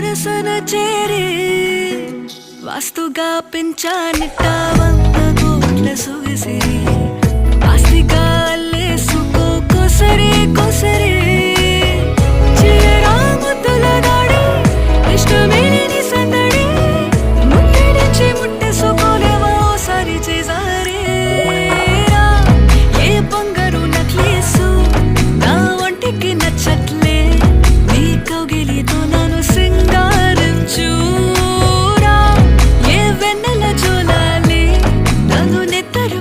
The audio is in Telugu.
మనసున చేరి వాస్తుగా పెంచానిట్ట 100 కోట్ల సొగసిరి ఆస్తిగా అల్లేసుకో కొసరి కొసరి చిరరాముతుల దాడి ఇష్టమేని సందడి ముట్టడించి ముట్టేసుకోలేవా ఓసారి చేజారే ఏ బంగారు నక్లేసు నా ఒంటికి నచ్చట్లే నీ కౌగిలితో నన్ను సింగారించురా ఏ వెన్నెల జోలాలి నన్ను నెత్తరు